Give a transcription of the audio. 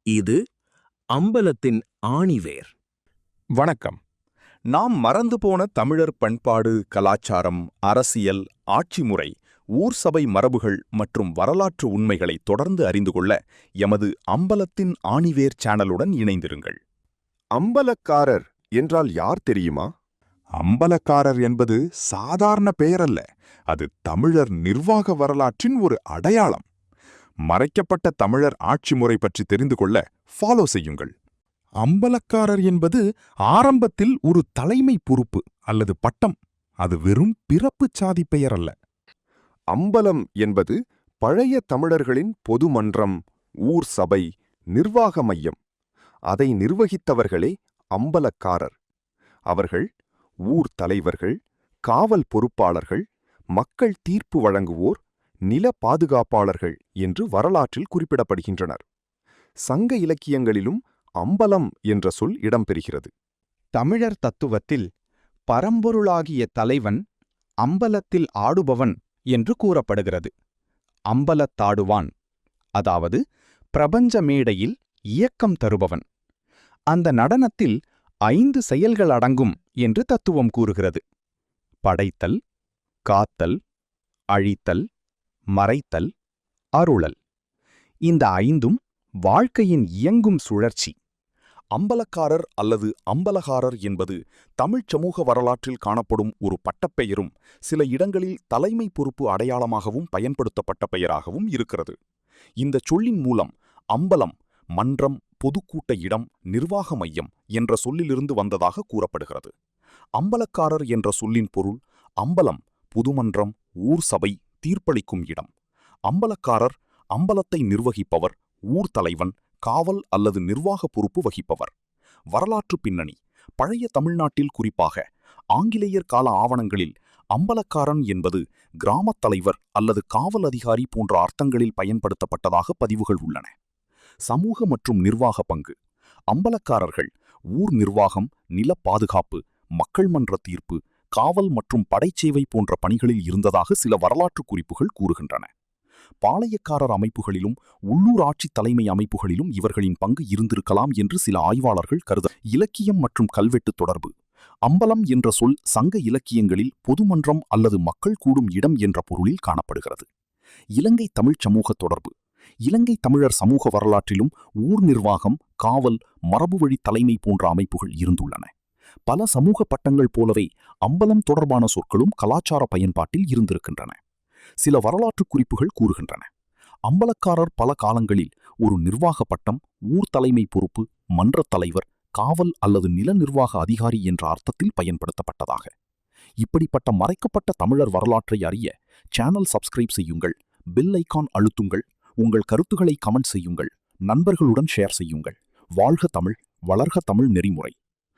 இது அம்பலத்தின் ஆணிவேர். வணக்கம். நாம் மறந்து போன தமிழர் பண்பாடு, கலாச்சாரம், அரசியல், ஆட்சி முறை, ஊர் சபை மரபுகள் மற்றும் வரலாற்று உண்மைகளை தொடர்ந்து அறிந்து கொள்ள எமது அம்பலத்தின் ஆணிவேர் சேனலுடன் இணைந்திருங்கள். அம்பலக்காரர் என்றால் யார் தெரியுமா? அம்பலக்காரர் என்பது சாதாரண பெயரல்ல, அது தமிழர் நிர்வாக வரலாற்றின் ஒரு அடையாளம். மறைக்கப்பட்ட தமிழர் ஆட்சி முறை பற்றி தெரிந்து கொள்ள ஃபாலோ செய்யுங்கள். அம்பலக்காரர் என்பது ஆரம்பத்தில் ஒரு தலைமை பொறுப்பு அல்லது பட்டம். அது வெறும் பிறப்புச் சாதி பெயர் அல்ல. அம்பலம் என்பது பழைய தமிழர்களின் பொது மன்றம், ஊர் சபை, நிர்வாக மையம். அதை நிர்வகித்தவர்களே அம்பலக்காரர். அவர்கள் ஊர் தலைவர்கள், காவல் பொறுப்பாளர்கள், மக்கள் தீர்ப்பு வழங்குவோர், நில பாதுகாப்பாளர்கள் என்று வரலாற்றில் குறிப்பிடப்படுகின்றனர். சங்க இலக்கியங்களிலும் அம்பலம் என்ற சொல் இடம்பெறுகிறது. தமிழர் தத்துவத்தில் பரம்பொருளாகிய தலைவன் அம்பலத்தில் ஆடுபவன் என்று கூறப்படுகிறது. அம்பலத்தாடுவான், அதாவது பிரபஞ்ச மேடையில் இயக்கம் தருபவன். அந்த நடனத்தில் 5 செயல்கள் அடங்கும் என்று தத்துவம் கூறுகிறது. படைத்தல், காத்தல், அழித்தல், மறைத்தல், அருளல். இந்த 5ம் வாழ்க்கையின் இயங்கும் சுழற்சி. அம்பலக்காரர் அல்லது அம்பலகாரர் என்பது தமிழ்ச் சமூக வரலாற்றில் காணப்படும் ஒரு பட்டப்பெயரும் சில இடங்களில் தலைமை பொறுப்பு அடையாளமாகவும் பயன்படுத்தப்பட்ட பெயராகவும் இருக்கிறது. இந்த சொல்லின் மூலம் அம்பலம் மன்றம், பொதுக்கூட்ட இடம், நிர்வாக மையம் என்ற சொல்லிலிருந்து வந்ததாக கூறப்படுகிறது. அம்பலக்காரர் என்ற சொல்லின் பொருள் அம்பலம், புதுமன்றம், ஊர் சபை, தீர்ப்பளிக்கும் இடம். அம்பலக்காரர் அம்பலத்தை நிர்வகிப்பவர், ஊர் தலைவன், காவல் அல்லது நிர்வாக பொறுப்பு வகிப்பவர். வரலாற்று பின்னணி. பழைய தமிழ்நாட்டில், குறிப்பாக ஆங்கிலேயர் கால ஆவணங்களில் அம்பலக்காரன் என்பது கிராமத் தலைவர் அல்லது காவல் அதிகாரி போன்ற அர்த்தங்களில் பயன்படுத்தப்பட்டதாக பதிவுகள் உள்ளன. சமூக மற்றும் நிர்வாக பங்கு. அம்பலக்காரர்கள் ஊர் நிர்வாகம், நில பாதுகாப்பு, மக்கள் மன்ற தீர்ப்பு, காவல் மற்றும் படைச்சேவை போன்ற பணிகளில் இருந்ததாக சில வரலாற்று குறிப்புகள் கூறுகின்றன. பாளையக்காரர் அமைப்புகளிலும் உள்ளூர் ஆட்சி தலைமை அமைப்புகளிலும் இவர்களின் பங்கு இருந்திருக்கலாம் என்று சில ஆய்வாளர்கள் கருத. இலக்கியம் மற்றும் கல்வெட்டு தொடர்பு. அம்பலம் என்ற சொல் சங்க இலக்கியங்களில் பொதுமன்றம் அல்லது மக்கள் கூடும் இடம் என்ற பொருளில் காணப்படுகிறது. இலங்கை தமிழ்ச் சமூக தொடர்பு. இலங்கை தமிழர் சமூக வரலாற்றிலும் ஊர் நிர்வாகம், காவல், மரபுவழி தலைமை போன்ற அமைப்புகள் இருந்துள்ளன. பல சமூக பட்டங்கள் போலவே அம்பலம் தொடர்பான சொற்களும் கலாச்சார பயன்பாட்டில் இருந்திருக்கின்றன. சில வரலாற்று குறிப்புகள் கூறுகின்றன. அம்பலக்காரர் பல காலங்களில் ஒரு நிர்வாக பட்டம், ஊர் தலைமை பொறுப்பு, மன்றத் தலைவர், காவல் அல்லது நில நிர்வாக அதிகாரி என்ற அர்த்தத்தில் பயன்படுத்தப்பட்டதாக. இப்படிப்பட்ட மறைக்கப்பட்ட தமிழர் வரலாற்றை அறிய சேனல் சப்ஸ்கிரைப் செய்யுங்கள், பெல் ஐகான் அழுத்துங்கள், உங்கள் கருத்துக்களை கமெண்ட் செய்யுங்கள், நண்பர்களுடன் ஷேர் செய்யுங்கள். வாழ்க தமிழ், வளர்க தமிழ் நெறிமுறை.